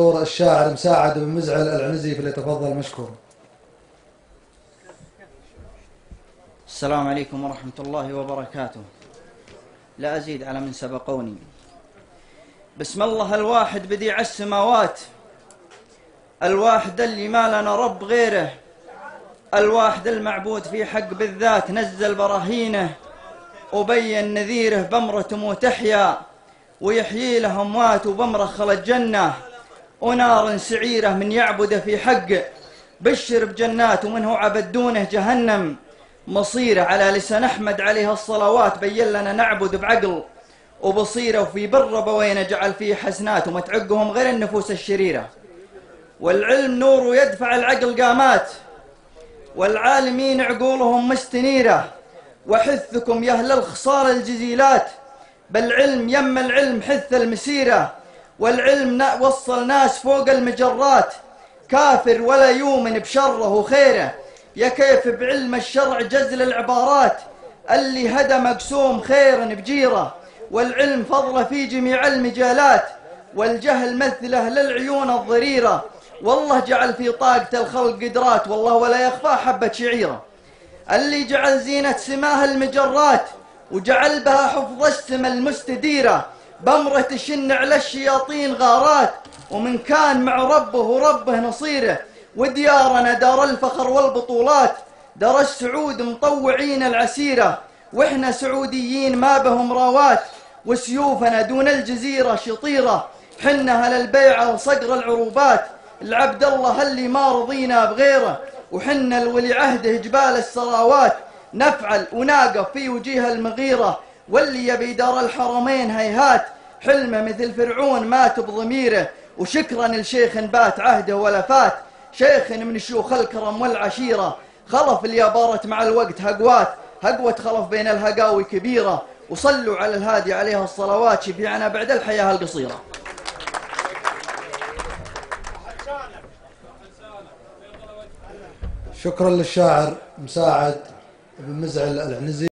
دور الشاعر مساعد بن مزعل العنزي، فليتفضل مشكور. السلام عليكم ورحمة الله وبركاته. لا أزيد على من سبقوني. بسم الله الواحد بديع السماوات، الواحد اللي ما لنا رب غيره، الواحد المعبود في حق بالذات، نزل براهينه وبين نذيره بأمره وتحيا ويحيي له أموات وبأمره خلت جنة ونار سعيرة من يعبد في حق، بشر بجنات ومنه عبدونه جهنم مصيره. على لسان أحمد عليه الصلوات بين لنا نعبد بعقل وبصيره، وفي بر بوين جعل فيه حسنات وما تعقهم غير النفوس الشريرة. والعلم نور يدفع العقل قامات، والعالمين عقولهم مستنيرة. وحثكم يا أهل الخصال الجزيلات، بالعلم يم العلم حث المسيرة. والعلم وصل ناس فوق المجرات، كافر ولا يؤمن بشره وخيره. يا كيف بعلم الشرع جزل العبارات، اللي هدى مقسوم خير بجيره. والعلم فضله في جميع المجالات، والجهل مثله للعيون الضريرة. والله جعل في طاقة الخلق قدرات، والله ولا يخفى حبة شعيرة. اللي جعل زينة سماه المجرات، وجعل بها حفظ السما المستديرة. بأمره تشن على الشياطين غارات، ومن كان مع ربه وربه نصيره. وديارنا دار الفخر والبطولات، دار السعود مطوعين العسيرة. وإحنا سعوديين ما بهم راوات، وسيوفنا دون الجزيرة شطيرة. حنها للبيعة وصقر العروبات، العبد الله اللي ما رضينا بغيره. وحنا الولي عهده جبال السراوات، نفعل وناقف في وجيه المغيرة. واللي يبي دار الحرمين هيهات، حلمه مثل فرعون مات بضميره. وشكرا لشيخ بات عهده ولا فات، شيخ من شيوخ الكرم والعشيرة. خلف اليابارة مع الوقت هقوة خلف بين الهقاوي كبيرة. وصلوا على الهادي عليها الصلوات، شفيعنا بعد الحياة القصيرة. شكرا للشاعر مساعد بن مزعل العنزي.